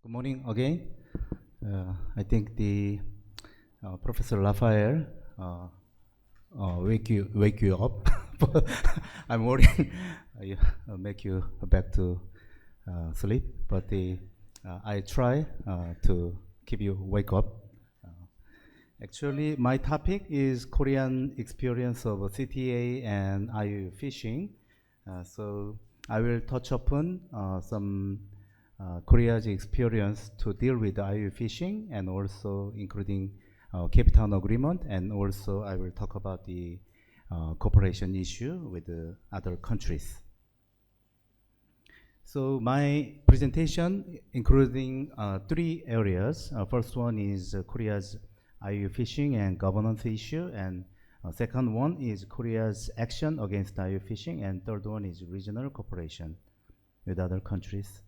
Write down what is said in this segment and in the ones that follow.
Good morning again. I think the Professor Raphael wake you up, but I'm worrying make you back to sleep. But I try to keep you wake up. Actually, my topic is Korean experience of CTA and IU fishing. So I will touch upon some Korea's experience to deal with IU fishing, and also including Cape Town Agreement, and also I will talk about the cooperation issue with other countries. So my presentation including three areas. First one is Korea's IU fishing and governance issue, and second one is Korea's action against IU fishing, and third one is regional cooperation with other countries.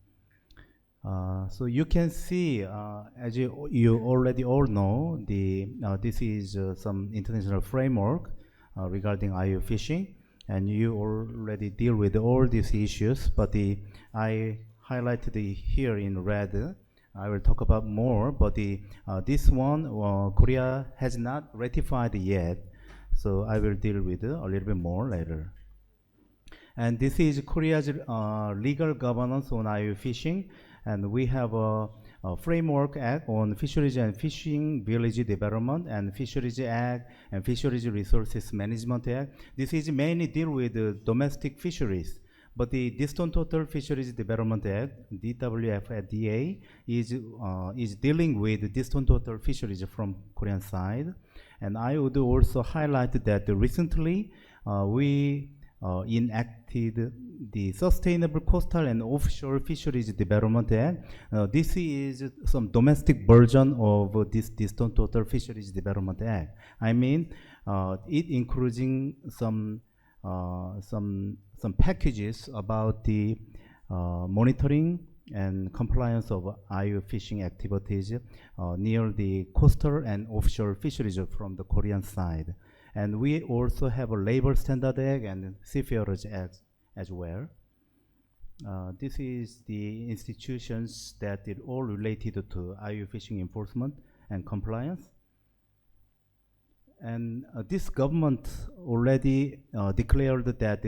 So you can see, as you already all know, this is some international framework regarding IU fishing, and you already deal with all these issues, but I highlighted here in red. I will talk about more, but this one, Korea has not ratified yet, so I will deal with a little bit more later. And this is Korea's legal governance on IU fishing, and we have a framework act on fisheries and fishing village development, and fisheries act and fisheries resources management act. This is mainly deal with domestic fisheries, but the distant total fisheries development act, DWFDA, is dealing with distant total fisheries from Korean side. And I would also highlight that recently we enacted the Sustainable Coastal and Offshore Fisheries Development Act. This is some domestic version of this distant total fisheries development act. I mean, it including some packages about the monitoring and compliance of IU fishing activities near the coastal and offshore fisheries from the Korean side. And we also have a Labor Standard Act and Seafarers Act as well. This is the institutions that are all related to IU fishing enforcement and compliance. And this government already declared that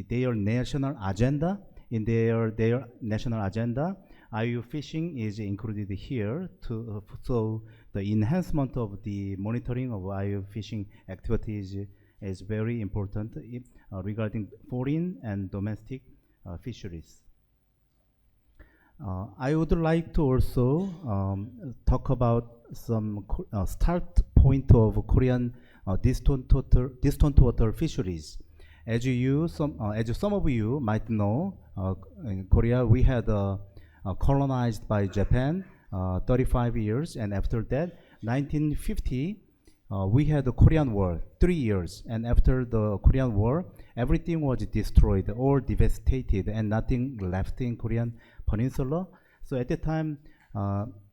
their national agenda, in their national agenda, IU fishing is included here. So the enhancement of the monitoring of IU fishing activities is very important regarding foreign and domestic fisheries. I would like to also talk about some start point of Korean distant water fisheries. As some of you might know, in Korea we had colonized by Japan 35 years, and after that 1950 we had the Korean War 3 years, and after the Korean War everything was destroyed or devastated and nothing left in Korean peninsula. So at the time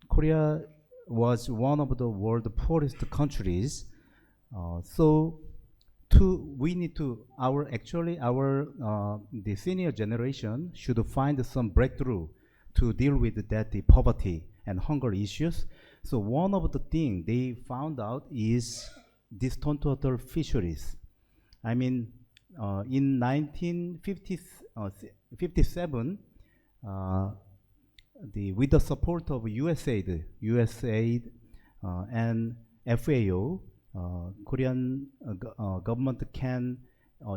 Korea was one of the world's poorest countries. So we need to the senior generation should find some breakthrough to deal with that the poverty and hunger issues. So one of the things they found out is distant water fisheries. I mean, in 1957, with the support of USAID and FAO, Korean government can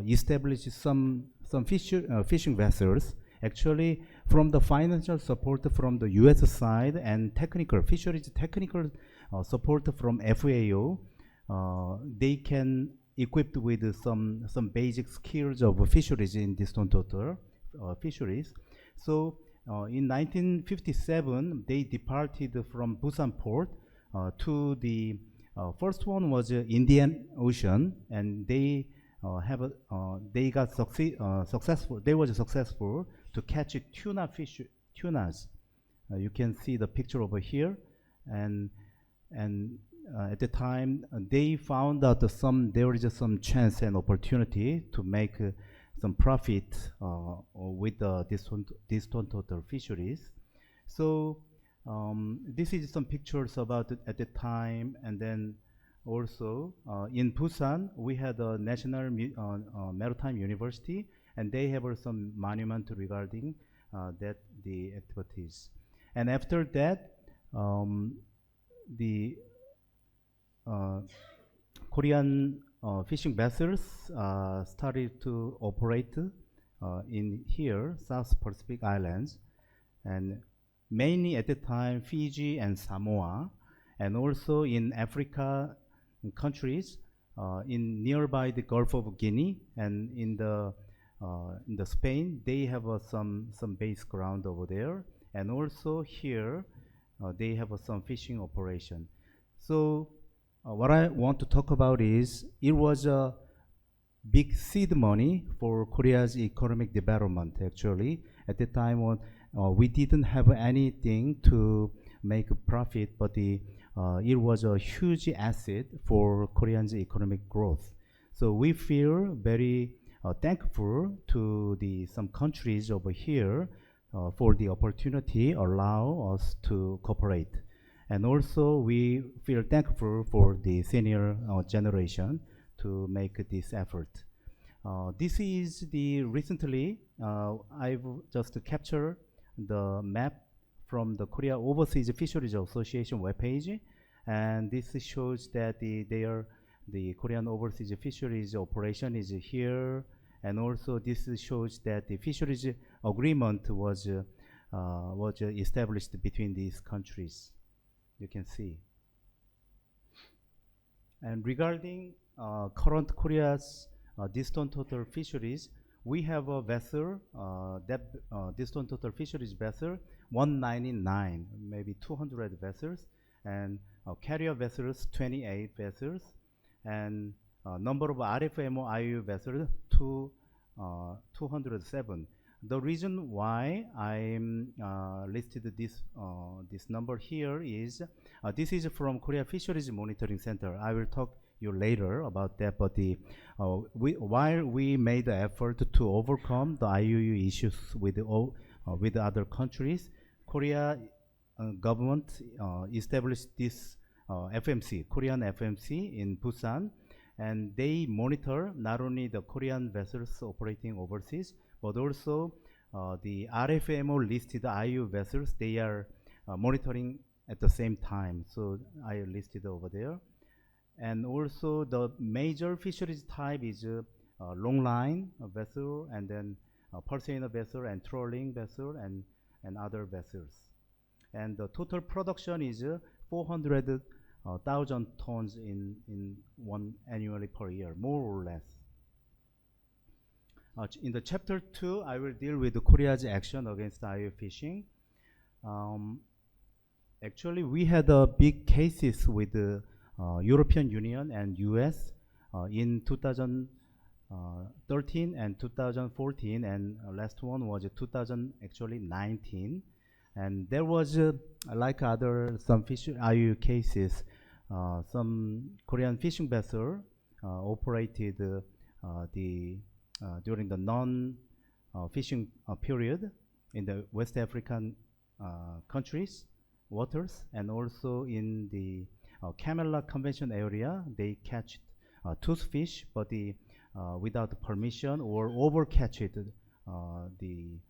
establish some fishing vessels. Actually, from the financial support from the US side and fisheries technical support from FAO, they can equipped with some basic skills of fisheries in distant water fisheries. So in 1957, they departed from Busan port to the first one was Indian Ocean, and they got successful. They were successful to catch tunas. You can see the picture over here, and at the time they found out there is some chance and opportunity to make some profit with the distant water fisheries. So this is some pictures about it at the time, and then also in Busan we had a national maritime university, and they have some monument regarding that the activities. And after that, um, the uh, Korean fishing vessels started to operate in here, South Pacific Islands, and mainly at the time Fiji and Samoa, and also in Africa countries in nearby the Gulf of Guinea and in the Spain they have some base ground over there, and also here they have some fishing operation. So what I want to talk about is it was a big seed money for Korea's economic development. Actually, at the time when we didn't have anything to make a profit, but it was a huge asset for Koreans' economic growth. So we feel very thankful to the some countries over here for the opportunity allow us to cooperate. And also we feel thankful for the senior generation to make this effort. This is the recently I've just captured the map from the Korea Overseas Fisheries Association webpage, and this shows that the Korean Overseas Fisheries operation is here, and also this shows that the fisheries agreement was established between these countries. You can see. And regarding current Korea's distant total fisheries, we have a vessel, that distant total fisheries vessel, 199, maybe 200 vessels, and carrier vessels, 28 vessels, and number of RFMO IU vessels, 207. The reason why I'm listed this number here is this is from Korea Fisheries Monitoring Center. I will talk you later about that, but while we made the effort to overcome the IUU issues with other countries, Korea government established this FMC, Korean FMC in Busan, and they monitor not only the Korean vessels operating overseas, but also the RFMO listed IU vessels. They are monitoring at the same time. So I listed over there. And also the major fisheries type is long line vessel, and then purseiner vessel, and trolling vessel, and other vessels. And the total production is 400,000 tons in one annually per year, more or less. In the chapter 2, I will deal with Korea's action against IUU fishing. Actually, we had big cases with the European Union and US in 2013 and 2014, and last one was 2019. And there was, like other some fish IUU cases, some Korean fishing vessel operated during the non-fishing period in the West African countries, waters, and also in the Camella Convention area, they catch toothfish, but without permission or overcatch it in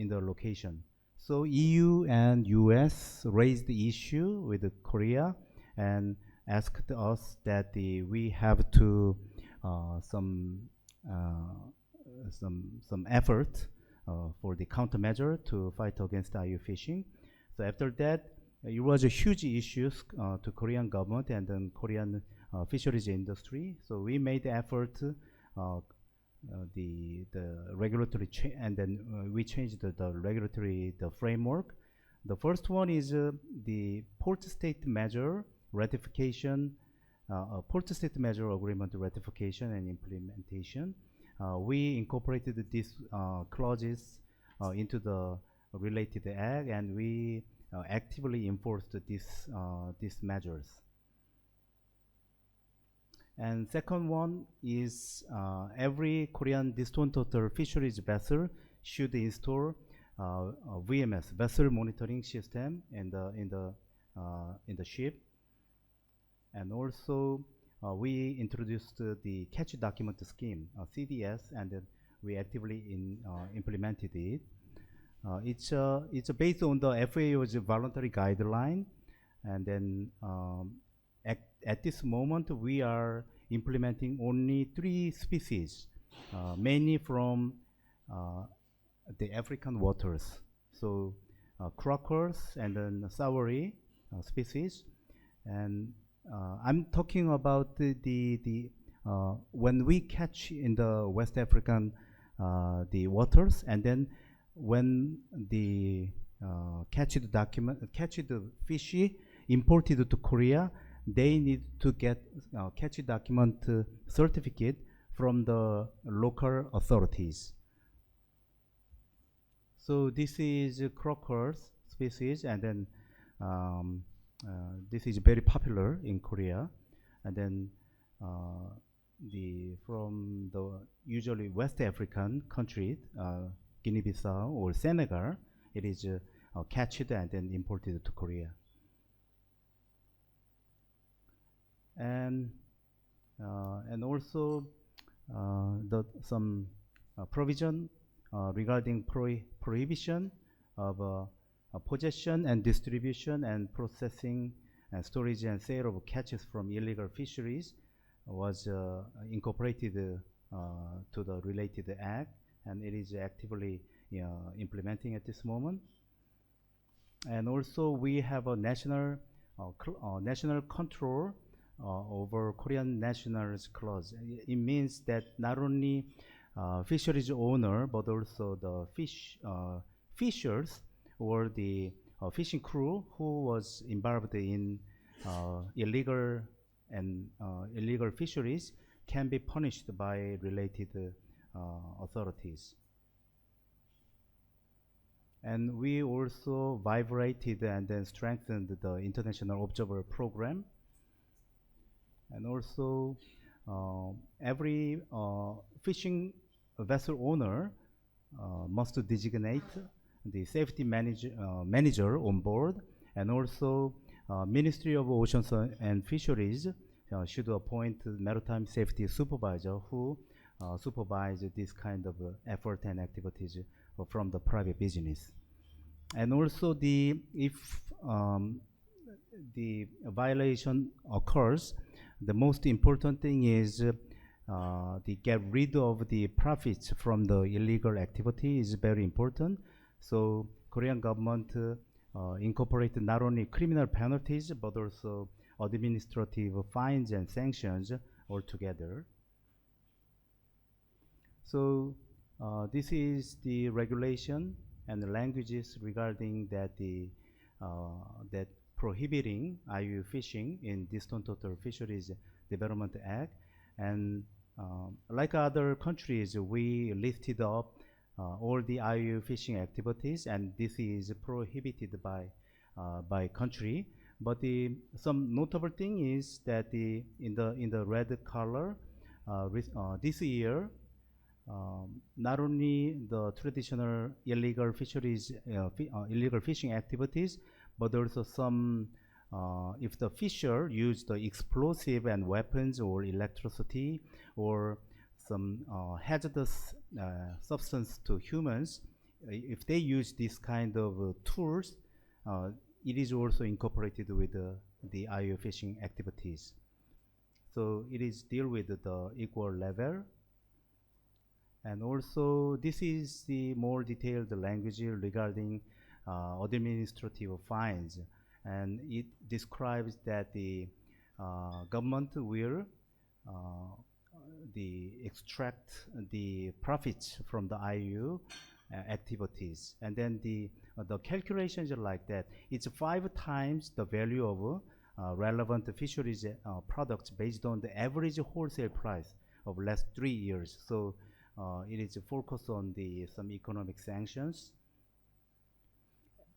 the location. So EU and US raised the issue with Korea and asked us that we have to some effort for the countermeasure to fight against IUU fishing. So after that, it was a huge issue to Korean government and then Korean fisheries industry. So we made the effort, the regulatory and then we changed the regulatory framework. The first one is the port state measure ratification, port state measure agreement ratification and implementation. We incorporated these clauses into the related act, and we actively enforced these measures. And second one is every Korean distant total fisheries vessel should install VMS, vessel monitoring system, in the ship. And also, we introduced the catch document scheme, CDS, and then we actively implemented it. It's based on the FAO's voluntary guideline, and then at this moment we are implementing only 3 species, mainly from the African waters. So croakers and then sawari species, and I'm talking about the when we catch in the West African the waters, and then when the catch the fishy imported to Korea, they need to get catch document certificate from the local authorities. So this is croakers species, and then this is very popular in Korea, and then from the usually West African countries, Guinea-Bissau or Senegal, it is catched and then imported to Korea. And also some provision regarding prohibition of possession and distribution and processing and storage and sale of catches from illegal fisheries was incorporated to the related act, and it is actively implementing at this moment. And also we have a national control over Korean nationals clause. It means that not only fisheries owner, but also the fishers or the fishing crew who was involved in illegal fisheries can be punished by related authorities. And we also vibrated and then strengthened the international observer program. And also every fishing vessel owner must designate the safety manager on board, and also Ministry of Oceans and Fisheries should appoint maritime safety supervisor who supervise this kind of effort and activities from the private business. And also if the violation occurs, the most important thing is the get rid of the profits from the illegal activity is very important. So Korean government incorporated not only criminal penalties but also administrative fines and sanctions altogether. So this is the regulation and the languages regarding that that prohibiting IUU fishing in distant water fisheries development act. And like other countries, we lifted up all the IUU fishing activities, and this is prohibited by country. But some notable thing is that in the red color, this year, not only the traditional illegal fisheries, illegal fishing activities, but also some, if the fisher use the explosive and weapons or electricity or some hazardous substance to humans, if they use this kind of tools, it is also incorporated with the IUU fishing activities. So it is deal with the equal level. And also this is the more detailed language regarding administrative fines, and it describes that the government will extract the profits from the IUU activities, and then the calculations are like that. It's 5 times the value of relevant fisheries products based on the average wholesale price of last 3 years. So it is focused on some economic sanctions.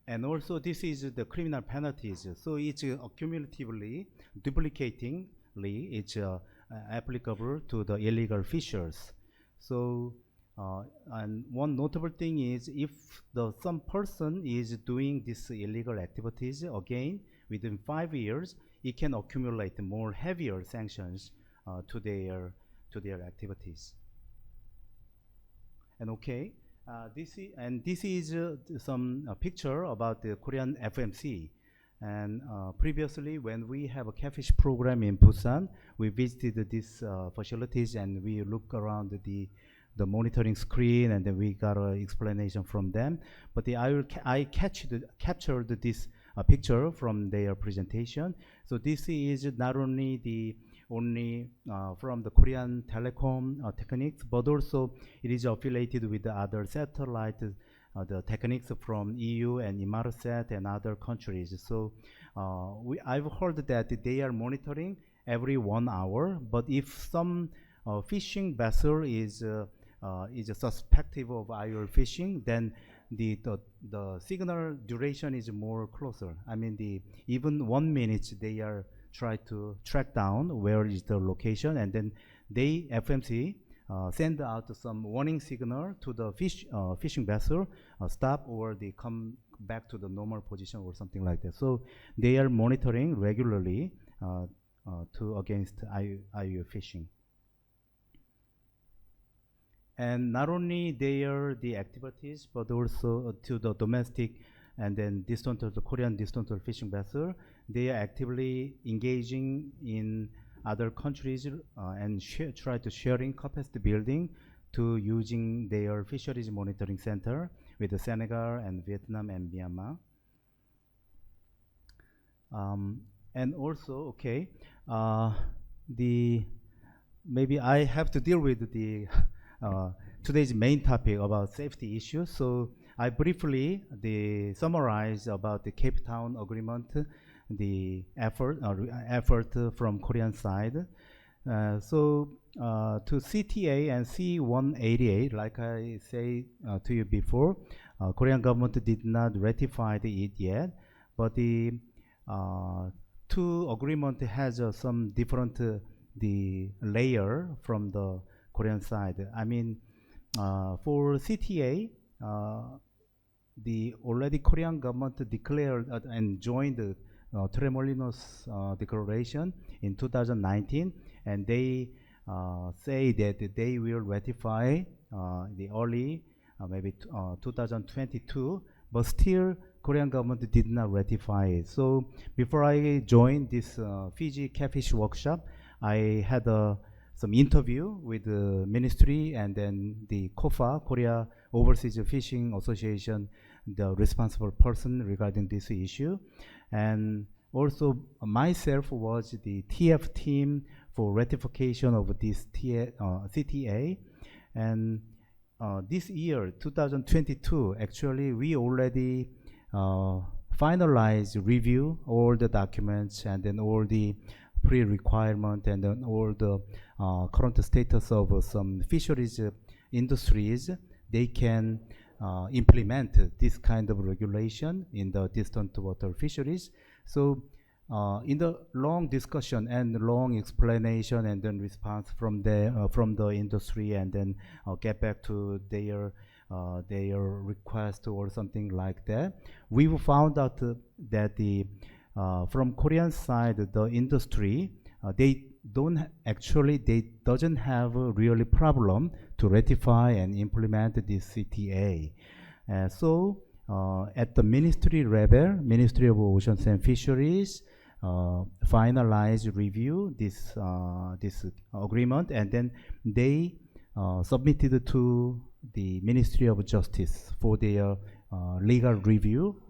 And also this is the criminal penalties. So it's cumulatively, duplicatingly, it's applicable to the illegal fishers. So And one notable thing is if some person is doing this illegal activities again within 5 years, it can accumulate more heavier sanctions to their activities. And okay, this is some picture about the Korean FMC. And previously, when we have a catfish program in Busan, we visited these facilities and we look around the monitoring screen, and then we got an explanation from them. But I captured this picture from their presentation. So this is not only from the Korean telecom techniques, but also it is affiliated with the other satellite, the techniques from EU and Inmarsat and other countries. So I've heard that they are monitoring every 1 hour, but if some fishing vessel is suspected of IUL fishing, then the signal duration is more closer. I mean, even 1 minute they are try to track down where is the location, and then they FMC send out some warning signal to the fishing vessel, stop, or they come back to the normal position or something like that. So they are monitoring regularly against IUL fishing. And not only the activities, but also to the domestic and then the Korean distant fishing vessel, they are actively engaging in other countries and try to sharing capacity building to using their fisheries monitoring center with the Senegal and Vietnam and Myanmar. And also, okay, maybe I have to deal with today's main topic about safety issues. So I briefly summarize about the Cape Town Agreement, the effort from Korean side. To CTA and C188, like I say to you before, Korean government did not ratify it yet, but the two agreement has some different the layer from the Korean side. I mean, for CTA, the already Korean government declared and joined the Tremolinos Declaration in 2019, and they say that they will ratify the early maybe 2022, but still Korean government did not ratify it. So before I joined this Fiji Catfish workshop, I had some interview with the ministry and then the KOFA, Korea Overseas Fishing Association, the responsible person regarding this issue. And also myself was the TF team for ratification of this CTA. And this year, 2022, actually we already finalized review all the documents and then all the pre-requirement and then all the current status of some fisheries industries. They can implement this kind of regulation in the distant water fisheries. So in the long discussion and long explanation and then response from the industry and then get back to their request or something like that, we found out that from Korean side, the industry, they doesn't have a really problem to ratify and implement this CTA. So at the ministry level, Ministry of Oceans and Fisheries finalized review this agreement, and then they submitted to the Ministry of Justice for their legal review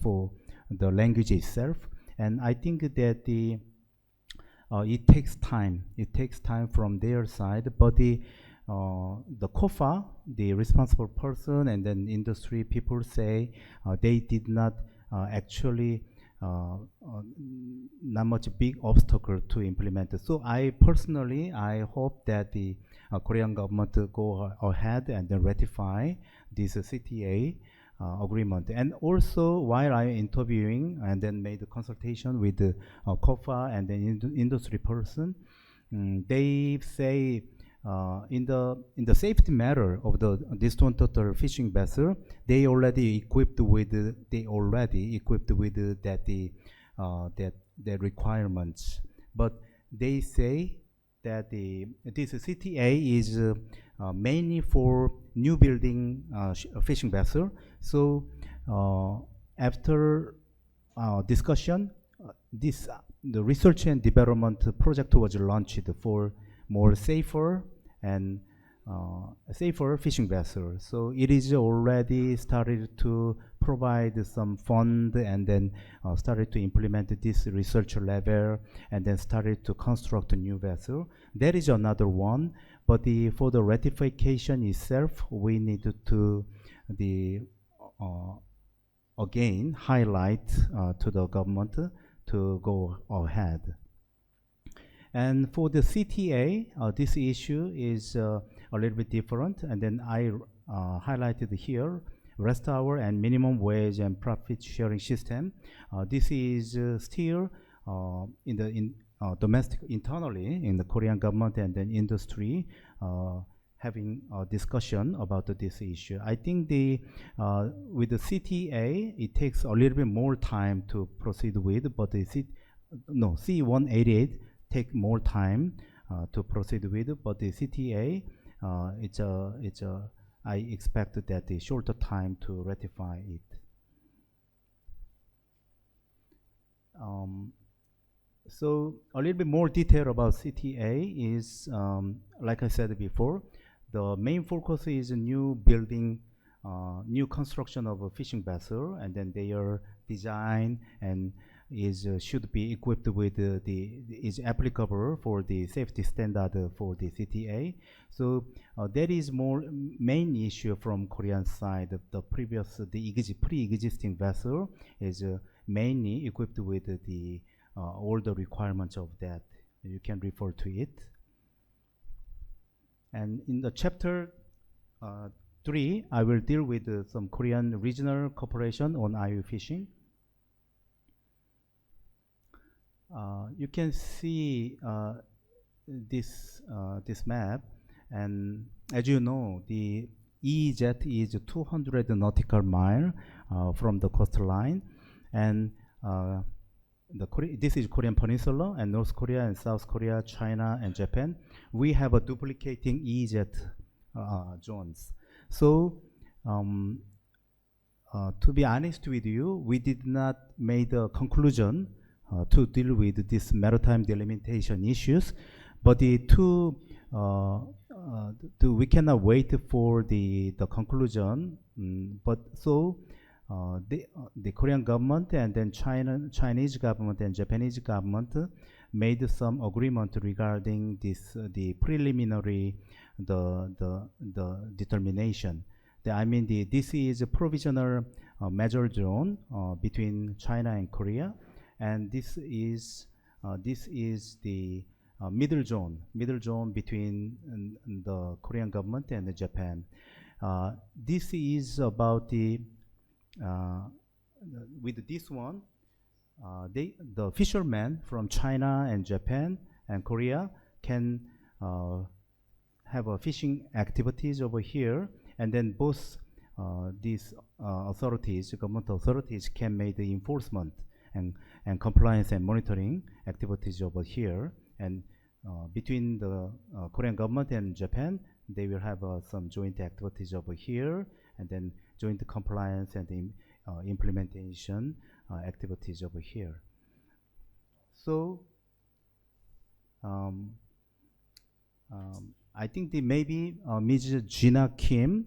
for the language itself. And I think that it takes time. It takes time from their side, but the KOFA, the responsible person, and then industry people say they did not actually not much big obstacle to implement it. So I personally, I hope that the Korean government go ahead and then ratify this CTA agreement. And also, while I'm interviewing and then made a consultation with the KOFA and then industry person, they say in the safety matter of the Deukhoon turtle fishing vessel, they already equipped with that requirements. But they say that this CTA is mainly for new building fishing vessel. So after discussion, the research and development project was launched for more safer and safer fishing vessels. So it is already started to provide some fund, and then started to implement this research level, and then started to construct a new vessel. That is another one. But for the ratification itself, we need to again highlight to the government to go ahead. And for the CTA, this issue is a little bit different. And then I highlighted here rest hour and minimum wage and profit sharing system. This is still in domestic internally in the Korean government and then industry having a discussion about this issue. I think with the CTA, it takes a little bit more time to proceed with, but the C188 take more time to proceed with, but the CTA, I expect that the shorter time to ratify it. So a little bit more detail about CTA is, like I said before, the main focus is new building, new construction of a fishing vessel, and then their design and should be equipped with is applicable for the safety standard for the CTA. So that is more main issue from Korean side. The pre-existing vessel is mainly equipped with all the requirements of that. You can refer to it. And in the chapter 3, I will deal with some Korean regional cooperation on IU fishing. You can see this map, and as you know, the EEZ is 200 nautical mile from the coastline, and this is Korean Peninsula, and North Korea and South Korea, China and Japan. We have a duplicating EEZ zones. So to be honest with you, we did not make a conclusion to deal with this maritime delimitation issues, but we cannot wait for the conclusion. But so the Korean government and then Chinese government and Japanese government made some agreement regarding the preliminary determination. This is a provisional measure zone between China and Korea, and this is the middle zone between the Korean government and Japan. This is about with this one, the fishermen from China and Japan and Korea can have fishing activities over here, and then both these government authorities can make the enforcement and compliance and monitoring activities over here. And between the Korean government and Japan, they will have some joint activities over here, and then joint compliance and implementation activities over here. So I think maybe Ms. Gina Kim,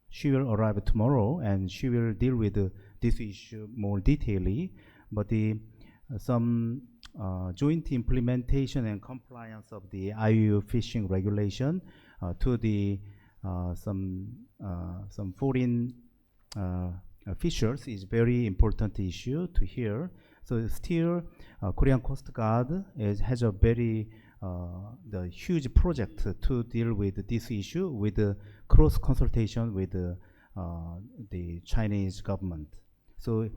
she will arrive tomorrow, and she will deal with this issue more detailedly. But some joint implementation and compliance of the IUU fishing regulation to some foreign fishers is very important issue to hear. So still, Korean Coast Guard has a very the huge project to deal with this issue with cross consultation with the Chinese government. So,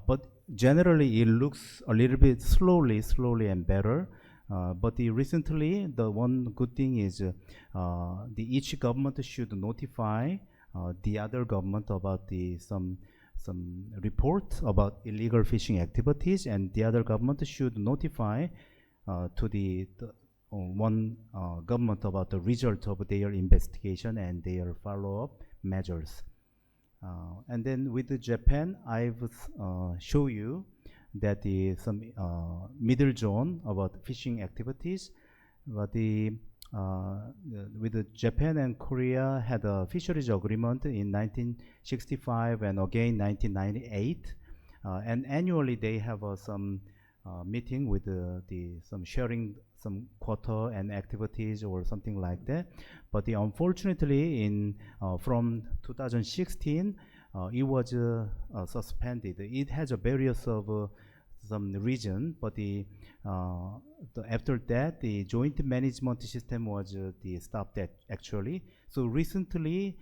but generally it looks a little bit slowly and better. But recently, the one good thing is each government should notify the other government about some report about illegal fishing activities, and the other government should notify to the one government about the result of their investigation and their follow-up measures. And then with Japan, I've show you that some middle zone about fishing activities, but with Japan and Korea had a fisheries agreement in 1965 and again 1998, and annually they have some meeting with some sharing some quota and activities or something like that. But unfortunately, in from 2016, it was suspended. It has a various of some reason, but after that, the joint management system was stopped actually. So recently,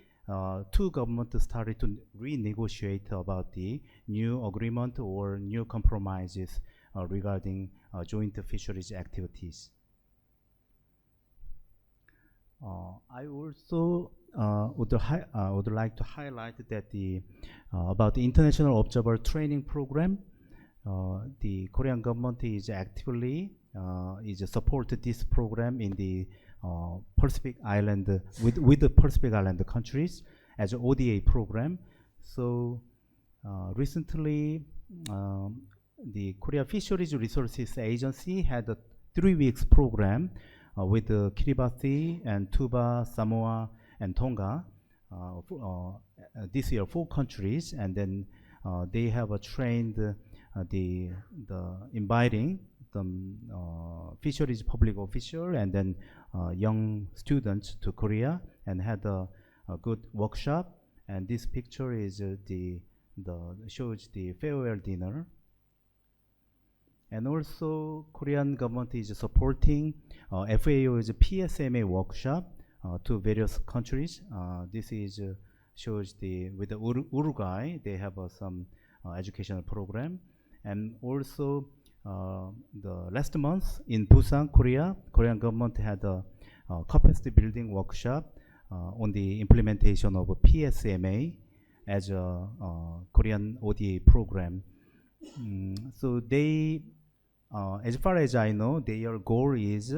two governments started to renegotiate about the new agreement or new compromises regarding joint fisheries activities. I also would like to highlight that about the International Observer Training Program. The Korean government is actively supported this program in the Pacific Island with the Pacific Island countries as an ODA program. So recently, the Korea Fisheries Resources Agency had a 3 weeks program with Kiribati and Tuba, Samoa, and Tonga. This year, 4 countries, and then they have trained the inviting some fisheries public official and then young students to Korea and had a good workshop. And this picture is shows the farewell dinner. And also, Korean government is supporting FAO's PSMA workshop to various countries. This is shows with the Uruguay, they have some educational program. And also, the last month in Busan, Korea, Korean government had a capacity building workshop on the implementation of a PSMA as a Korean ODA program. So they, as far as I know, their goal is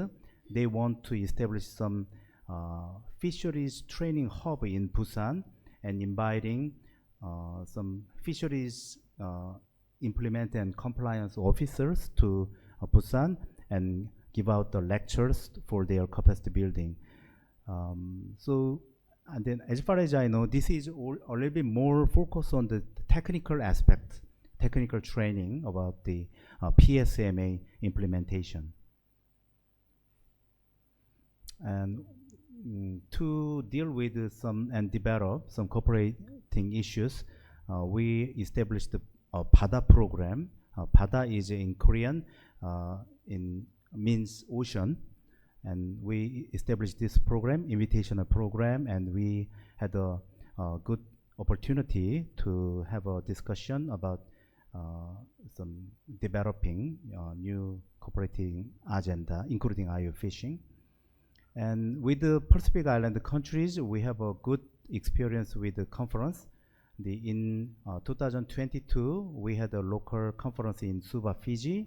they want to establish some fisheries training hub in Busan and inviting some fisheries implement and compliance officers to Busan and give out the lectures for their capacity building. So, and then as far as I know, this is a little bit more focused on the technical aspect, technical training about the PSMA implementation. And to deal with some and develop some cooperating issues, we established the BADA program. BADA is in Korean, means ocean. And we established this program, invitational program, and we had a good opportunity to have a discussion about some developing new cooperating agenda, including IU fishing. And with the Pacific Island countries, we have a good experience with the conference. In 2022, we had a local conference in Suva, Fiji.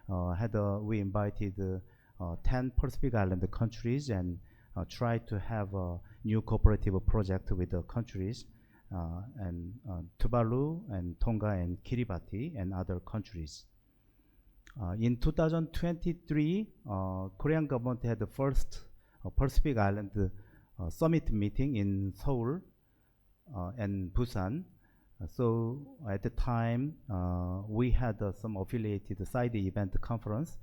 We invited 10 Pacific Island countries and tried to have a new cooperative project with the countries and Tuvalu and Tonga and Kiribati and other countries. In 2023, Korean government had the first Pacific Island summit meeting in Seoul and Busan. So at the time, we had some affiliated side event conference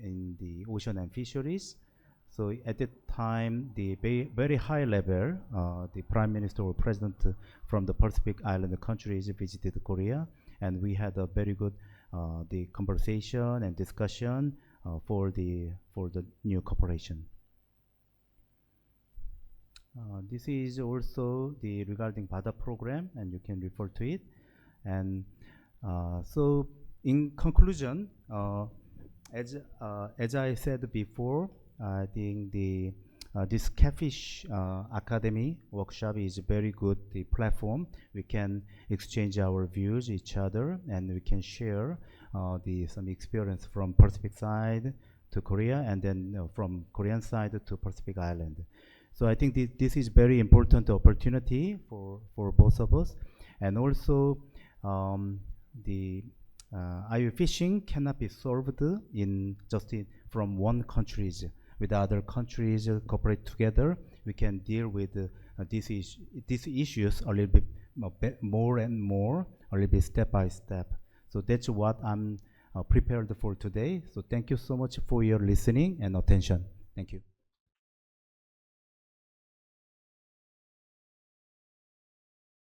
in the ocean and fisheries. So at that time, the very high level, the prime minister or president from the Pacific Island countries visited Korea, and we had a very good the conversation and discussion for the new cooperation. This is also the regarding BADA program, and you can refer to it. And so, in conclusion, As I said before, I think this Catfish Academy workshop is a very good platform. We can exchange our views each other, and we can share some experience from Pacific side to Korea, and then from Korean side to Pacific Island. So I think this is very important opportunity for both of us, and also the IU fishing cannot be solved in just from one countries. With other countries cooperate together, we can deal with these issues a little bit more and more, a little bit step by step. So that's what I'm prepared for today. So thank you so much for your listening and attention. Thank you.